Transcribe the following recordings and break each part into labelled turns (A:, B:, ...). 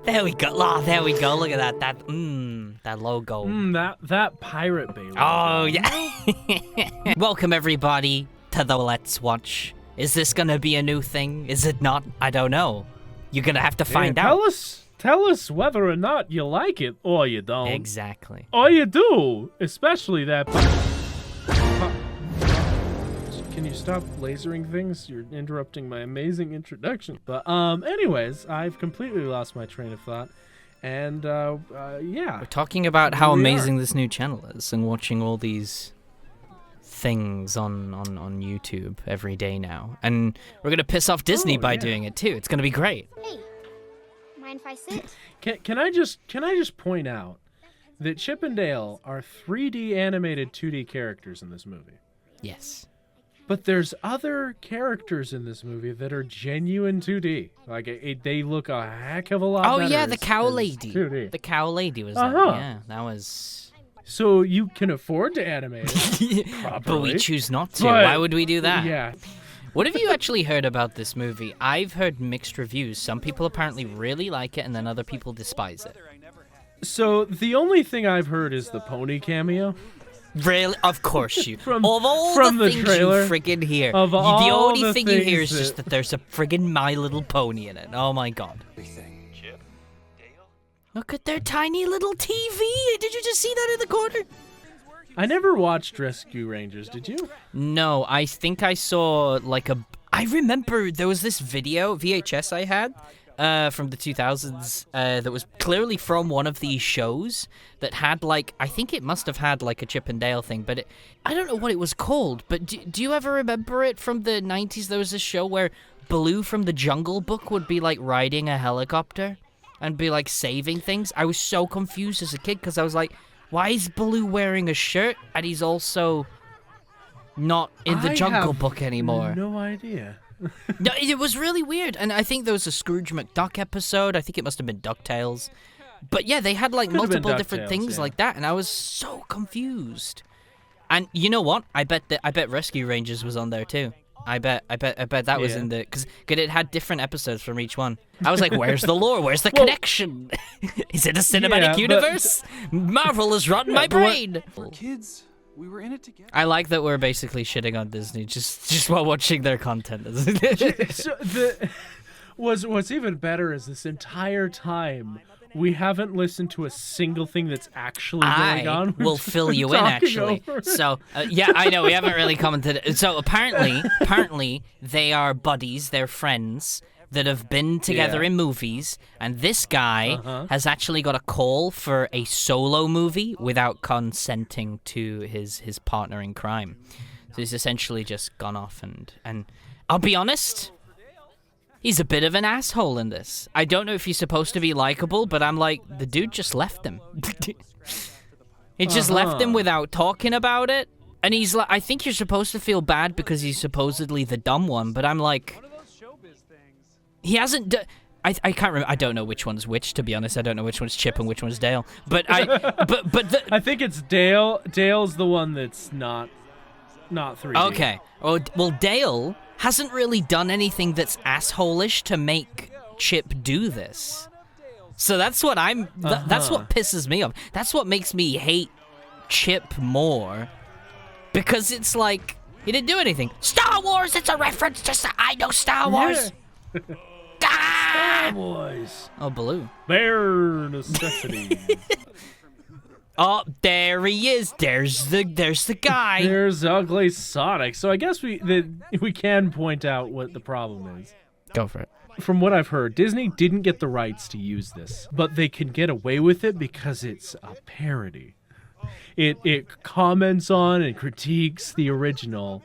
A: There we go. Oh, there we go. Look at that. That logo.
B: That Pirate Bay logo.
A: Oh, yeah. Welcome, everybody, to the Let's Watch. Is this going to be a new thing? Is it not? I don't know. You're going to have to find out.
B: Tell us whether or not you like it or you don't.
A: Exactly.
B: Or you do, especially that. Can you stop lasering things? You're interrupting my amazing introduction. But anyways, I've completely lost my train of thought, and yeah.
A: We're talking about how amazing this new channel is, and watching all these things on YouTube every day now, and we're gonna piss off Disney by doing it too. It's gonna be great.
C: Hey, mind if I sit?
B: Can I just point out that Chip and Dale are 3D animated 2D characters in this movie?
A: Yes.
B: But there's other characters in this movie that are genuine 2D. Like, they look a heck of a lot better.
A: Oh, yeah, the cow lady.
B: 2D.
A: The cow lady was that. Yeah, that was...
B: So you can afford to animate it properly.
A: But we choose not to. Why would we do that?
B: Yeah.
A: What have you actually heard about this movie? I've heard mixed reviews. Some people apparently really like it, and then other people despise it.
B: So the only thing I've heard is the pony cameo.
A: Really? Of course you.
B: From
A: the things
B: trailer,
A: you friggin' hear.
B: Of
A: the
B: all
A: only
B: the
A: thing you hear is
B: things
A: just that there's a friggin' My Little Pony in it. Oh my god.
D: Chip, Dale.
A: Look at their tiny little TV. Did you just see that in the corner?
B: I never watched Rescue Rangers, did you?
A: No, I think I saw like a... I remember there was this video, VHS I had, from the 2000s, that was clearly from one of these shows that had like... I think it must have had like a Chip and Dale thing, but I don't know what it was called, but do you ever remember it from the 90s? There was a show where Baloo from the Jungle Book would be like riding a helicopter and be like saving things. I was so confused as a kid because I was like, why is Baloo wearing a shirt and he's also not in the Jungle Book anymore?
B: No idea.
A: No, it was really weird. And I think there was a Scrooge McDuck episode. I think it must have been DuckTales. But yeah, they had like multiple different things like that, and I was so confused. And you know what? I bet Rescue Rangers was on there too. I bet that was in the because it had different episodes from each one. I was like, "Where's the lore? Where's the connection? Is it a cinematic universe? Marvel is rotting my brain."
D: We're kids. We were in it together.
A: I like that we're basically shitting on Disney just while watching their content.
B: So what's even better is this entire time we haven't listened to a single thing that's actually going on.
A: I will fill you in, actually. So, yeah, I know, we haven't really commented. So, apparently, they are buddies, they're friends that have been together in movies, and this guy has actually got a call for a solo movie without consenting to his partner in crime. So he's essentially just gone off, and I'll be honest... He's a bit of an asshole in this. I don't know if he's supposed to be likable, but I'm like, the dude just left him. He just left him without talking about it. And he's like, I think you're supposed to feel bad because he's supposedly the dumb one, but I'm like, he hasn't I can't remember. I don't know which one's which, to be honest. I don't know which one's Chip and which one's Dale. But
B: I think it's Dale. Dale's the one that's not 3D.
A: Okay. Well, Dale hasn't really done anything that's asshole-ish to make Chip do this. So that's what that's what pisses me off. That's what makes me hate Chip more. Because it's like, he didn't do anything. Star Wars, it's a reference to I know Star Wars.
B: Star Wars.
A: Oh, Baloo.
B: Bare necessity.
A: Oh, there he is. There's the guy.
B: There's ugly Sonic. So I guess we can point out what the problem is.
A: Go for it.
B: From what I've heard, Disney didn't get the rights to use this, but they can get away with it because it's a parody. It comments on and critiques the original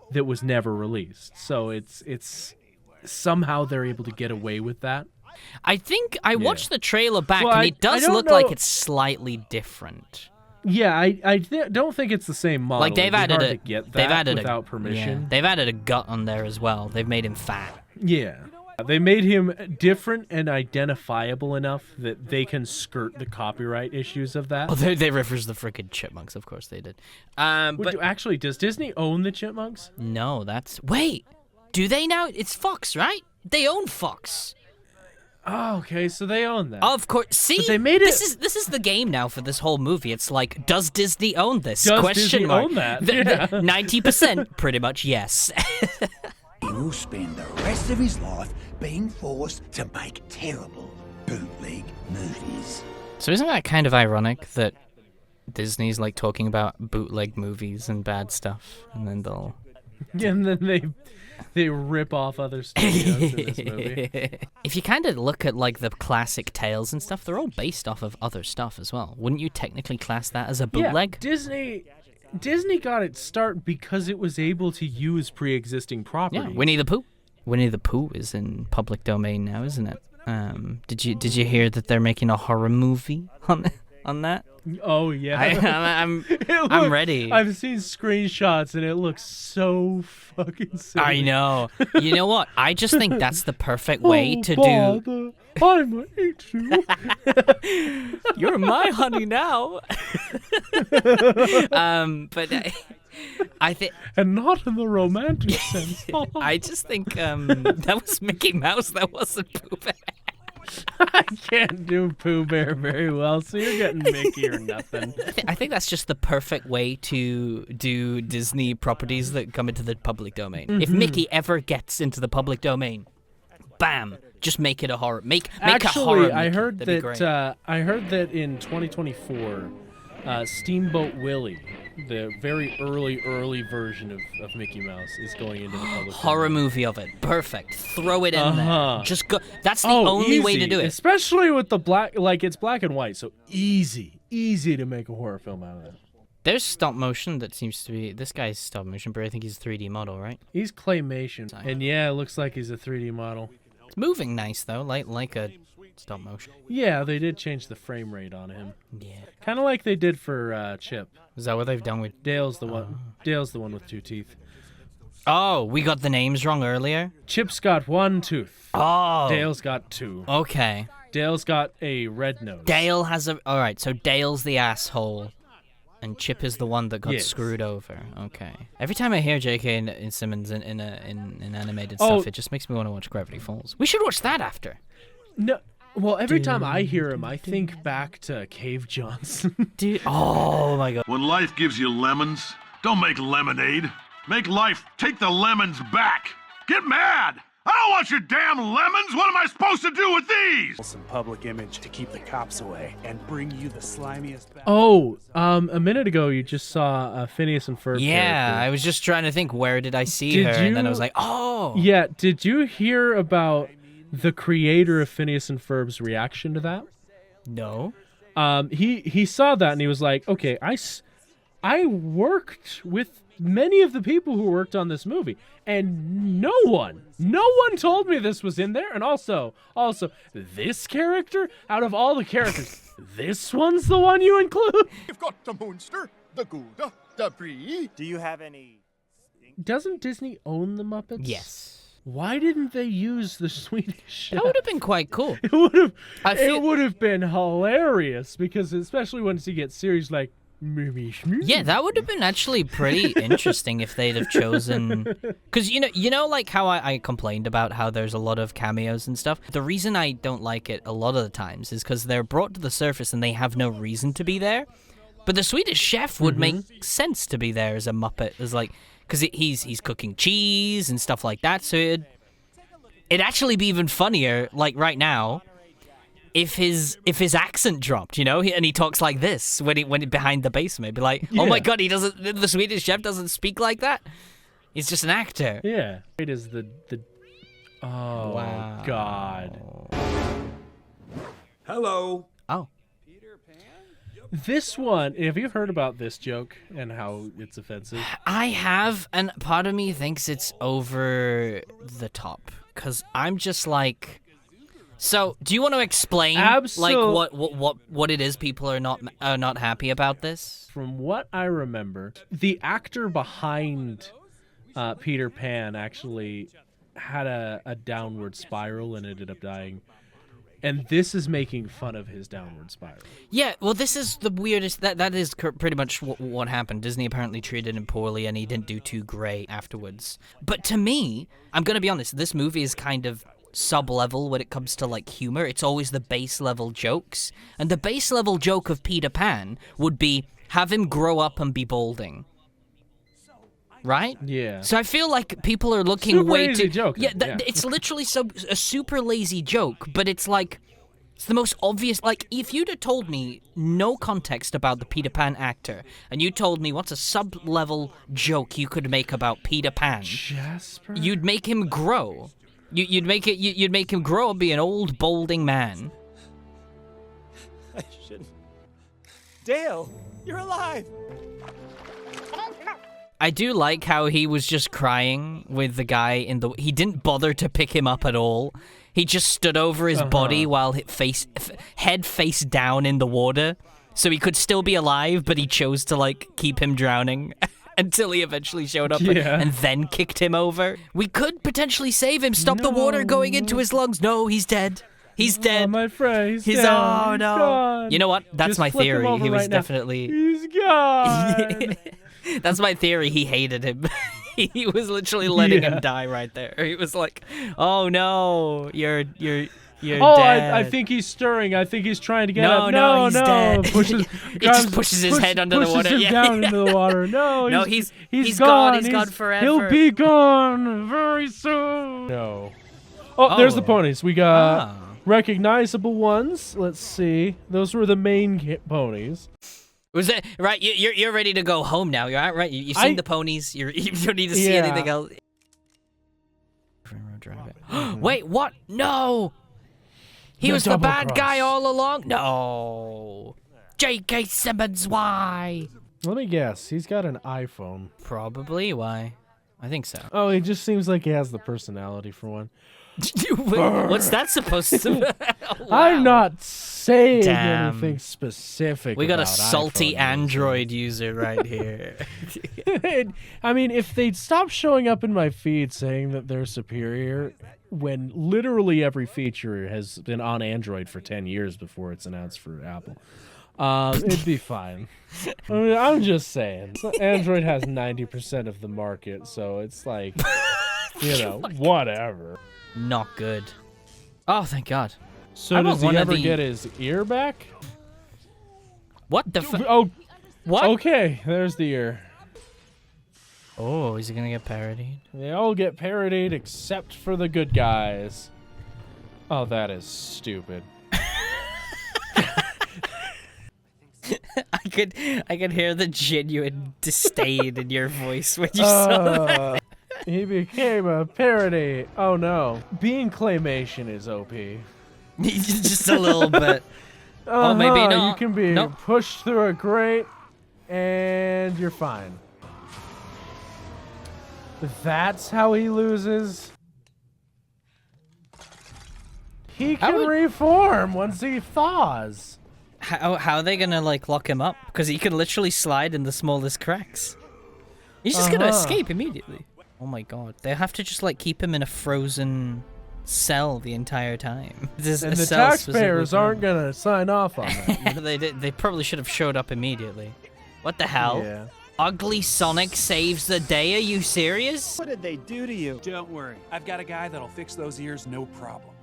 B: that was never released. So it's somehow they're able to get away with that.
A: I think I watched the trailer back, and it does look like it's slightly different.
B: Yeah, I don't think it's the same model.
A: Like they've added
B: without permission.
A: Yeah, they've added a gut on there as well. They've made him fat.
B: Yeah, they made him different and identifiable enough that they can skirt the copyright issues of that.
A: Oh, they reference the frickin' Chipmunks, of course they did. But
B: actually, does Disney own the Chipmunks?
A: No, wait. Do they now? It's Fox, right? They own Fox.
B: Oh, okay, so they own that.
A: Of course. See,
B: But they made
A: this is the game now for this whole movie. It's like, does Disney own this?
B: Does
A: Question
B: Disney
A: mark.
B: own that?
A: The-
B: Yeah.
A: 90%, pretty much, yes.
E: He will spend the rest of his life being forced to make terrible bootleg movies.
A: So isn't that kind of ironic that Disney's like talking about bootleg movies and bad stuff, and then they'll
B: And then they rip off other studios in this movie.
A: If you kind of look at like the classic tales and stuff, they're all based off of other stuff as well. Wouldn't you technically class that as a bootleg?
B: Yeah, Disney got its start because it was able to use pre-existing properties.
A: Yeah, Winnie the Pooh. Winnie the Pooh is in public domain now, isn't it? Did you hear that they're making a horror movie on that?
B: Oh yeah,
A: I'm ready.
B: I've seen screenshots and it looks so fucking silly.
A: I know. You know what? I just think that's the perfect way to do.
B: I'm gonna eat you.
A: You're my honey now. But I think,
B: And not in the romantic sense.
A: I just think that was Mickey Mouse. That wasn't Pooh Bear.
B: I can't do Pooh Bear very well, so you're getting Mickey or nothing.
A: I think that's just the perfect way to do Disney properties that come into the public domain. If Mickey ever gets into the public domain, bam, just make it a horror. Make a horror.
B: Actually, I
A: Mickey.
B: heard
A: That'd be great.
B: that. I heard that in 2024, Steamboat Willie, the very early version of Mickey Mouse, is going into the public
A: horror
B: domain.
A: movie of it. Perfect. Throw it in
B: Uh-huh.
A: there. Just go. That's the only way to
B: easy.
A: do it.
B: Especially with the black, like it's black and white, so easy to make a horror film out of that.
A: There's stop motion that seems to be. This guy's stop motion, but I think he's a 3D model, right?
B: He's claymation, and yeah, it looks like he's a 3D model.
A: It's moving nice though, like a stop motion.
B: Yeah, they did change the frame rate on him,
A: Yeah.
B: kind of like they did for Chip.
A: Is that what they've done with?
B: Dale's the one. Dale's the one with 2 teeth.
A: Oh, we got the names wrong earlier.
B: Chip's got 1 tooth.
A: Oh.
B: Dale's got 2.
A: Okay.
B: Dale's got a red nose.
A: Dale has a. All right, so Dale's the asshole, and Chip is the one that got
B: Yes.
A: screwed over. Okay. Every time I hear J.K. and Simmons in animated stuff, it just makes me want to watch Gravity Falls. We should watch that after.
B: No. Well, every time I hear him, I think back to Cave Johnson.
A: Dude. Oh my god.
F: When life gives you lemons, don't make lemonade. Make life take the lemons back. Get mad! I don't want your damn lemons! What am I supposed to do with these?
D: Some public image to keep the cops away and bring you the slimiest bastard.
B: Oh, a minute ago you just saw Phineas and Ferb.
A: Yeah,
B: character.
A: I was just trying to think, where did I see
B: Did
A: her? And then I
B: you-
A: was like, oh.
B: Yeah, did you hear about the creator of Phineas and Ferb's reaction to that?
A: No.
B: He saw that and he was like, okay, I worked with many of the people who worked on this movie, and no one told me this was in there. And also, this character, out of all the characters, this one's the one you include?
G: You've got the monster, the Gouda, the Brie.
D: Do you have any?
B: Doesn't Disney own the Muppets?
A: Yes.
B: Why didn't they use the Swedish Chef?
A: That would have been quite cool.
B: It would have.
A: I feel-
B: It would have been hilarious because, especially once you get series like.
A: Yeah, that would have been actually pretty interesting if they'd have chosen, because you know, like how I complained about how there's a lot of cameos and stuff. The reason I don't like it a lot of the times is because they're brought to the surface and they have no reason to be there. But the Swedish Chef would make sense to be there as a Muppet, as like, because he's cooking cheese and stuff like that. So it'd actually be even funnier, like right now, if his accent dropped, you know, and he talks like this when he behind the basement, it'd be like, oh my god, the Swedish Chef doesn't speak like that. He's just an actor.
B: Yeah. It is the. Oh
A: Wow.
B: God.
E: Hello.
A: Oh,
B: This one. Have you heard about this joke and how it's offensive?
A: I have, and part of me thinks it's over the top, because I'm just like. So, do you want to explain like what it is people are not happy about this?
B: From what I remember, the actor behind Peter Pan actually had a downward spiral and ended up dying. And this is making fun of his downward spiral.
A: Yeah, well, this is the weirdest. That is pretty much what happened. Disney apparently treated him poorly, and he didn't do too great afterwards. But to me, I'm gonna be honest. This movie is kind of sub-level when it comes to, like, humor. It's always the base-level jokes. And the base-level joke of Peter Pan would be, have him grow up and be balding. Right?
B: Yeah.
A: So I feel like people are looking
B: Super
A: way
B: lazy
A: too...
B: joke.
A: Yeah,
B: Yeah.
A: it's literally a super lazy joke, but it's like... It's the most obvious... Like, if you'd have told me no context about the Peter Pan actor, and you told me what's a sub-level joke you could make about Peter Pan,
B: Jasper?
A: you'd make him grow. You'd make him grow and be an old, balding man.
H: I shouldn't. Dale, you're alive!
A: I do like how he was just crying with the guy in the... He didn't bother to pick him up at all. He just stood over his body while head face down in the water. So he could still be alive, but he chose to, like, keep him drowning until he eventually showed up and then kicked him over. We could potentially save him. Stop the water going into his lungs. No, he's dead. He's dead.
B: My friend, he's
A: dead.
B: Oh,
A: no.
B: Gone.
A: You know what? That's
B: Just
A: my
B: flip him
A: theory.
B: over
A: He was
B: right now.
A: definitely...
B: He's gone.
A: That's my theory. He hated him. He was literally letting him die right there. He was like, "Oh no, you're dead."
B: I think he's stirring. I think he's trying to get up.
A: No, he's dead.
B: Pushes,
A: He just pushes his head under the water.
B: Pushes him down into the water. No,
A: No,
B: he's
A: gone. He's gone forever.
B: He'll be gone very soon. No. Oh, there's the ponies. We got recognizable ones. Let's see. Those were the main ponies.
A: Was it right? You're ready to go home now. You're right. You've seen the ponies. You don't need to see anything else. Wait, what? No. He was the bad guy all along. No. J.K. Simmons, why?
B: Let me guess. He's got an iPhone.
A: Probably. Why? I think so.
B: Oh, he just seems like he has the personality for one.
A: What's that supposed to?
B: Wow. I'm not saying
A: Damn.
B: anything specific.
A: We got a
B: about
A: salty
B: iPhone
A: Android user right here.
B: I mean, if they'd stop showing up in my feed saying that they're superior, when literally every feature has been on Android for 10 years before it's announced for Apple, it'd be fine. I mean, I'm just saying. Android has 90% of the market, so it's like, whatever.
A: Not good. Oh, thank God.
B: So does he ever get his ear back?
A: What the
B: Oh,
A: what?
B: Okay, there's the ear.
A: Oh, is he gonna get parodied?
B: They all get parodied except for the good guys. Oh, that is stupid.
A: I could hear the genuine disdain in your voice when you saw that.
B: He became a parody. Oh no. Being claymation is OP.
A: Just a little bit. Oh, maybe not.
B: You can be pushed through a grate and you're fine. That's how he loses. He can reform once he thaws.
A: How are they gonna like lock him up? Because he can literally slide in the smallest cracks. He's just gonna escape immediately. Oh my God! They have to just like keep him in a frozen cell the entire time.
B: And the taxpayers aren't gonna sign off on that.
A: They probably should have showed up immediately. What the hell?
B: Yeah.
A: Ugly Sonic saves the day. Are you serious?
H: What did they do to you?
D: Don't worry. I've got a guy that'll fix those ears no problem.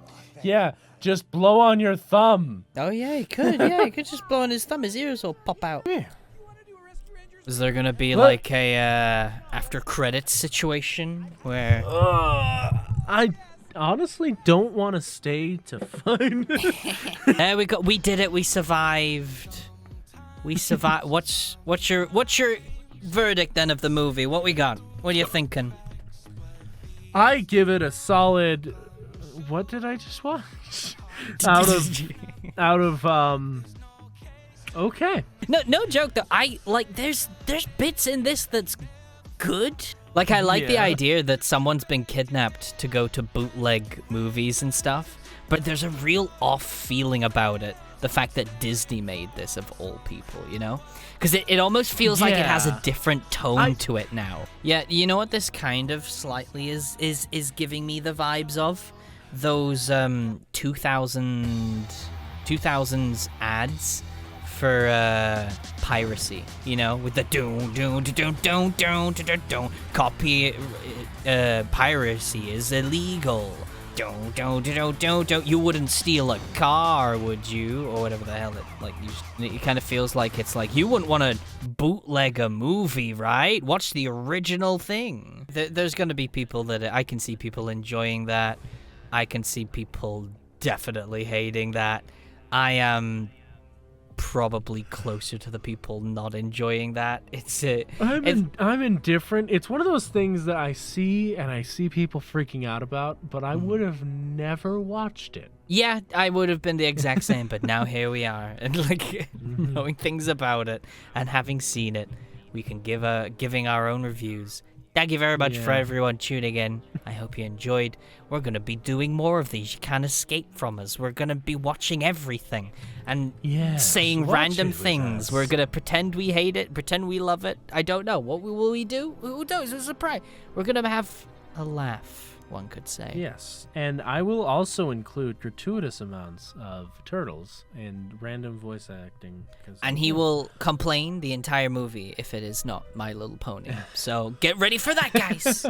B: Yeah, just blow on your thumb.
A: Oh yeah, he could. Yeah, he could just blow on his thumb. His ears will pop out.
B: Yeah.
A: Is there gonna be like a after credits situation where?
B: I honestly don't want to stay to find.
A: There we go. We did it. We survived. We survived. What's your verdict then of the movie? What we got? What are you thinking?
B: I give it a solid. What did I just watch? out of okay.
A: No joke though. I like there's bits in this that's good. Like I like the idea that someone's been kidnapped to go to bootleg movies and stuff, but there's a real off feeling about it. The fact that Disney made this of all people, you know? Because it almost feels like it has a different tone to it now. Yeah, you know what this kind of slightly is giving me the vibes of? Those 2000s ads for piracy, you know, with the copy piracy is illegal. don't. You wouldn't steal a car, would you? Or whatever the hell it kind of feels like. It's like, you wouldn't want to bootleg a movie, right? Watch the original thing. There's going to be people that I can see people enjoying that. I can see people definitely hating that. I am probably closer to the people not enjoying that.
B: I'm indifferent. It's one of those things that I see people freaking out about, but I would have never watched it.
A: Yeah, I would have been the exact same, but now here we are, and like knowing things about it and having seen it, we can giving our own reviews. Thank you very much for everyone tuning in. I hope you enjoyed. We're going to be doing more of these. You can't escape from us. We're going to be watching everything and saying random things. We're going to pretend we hate it, pretend we love it. I don't know. What will we do? Who knows? It's a surprise. We're going to have a laugh, one could say.
B: Yes, and I will also include gratuitous amounts of turtles and random voice acting.
A: And he will complain the entire movie if it is not My Little Pony. So get ready for that, guys.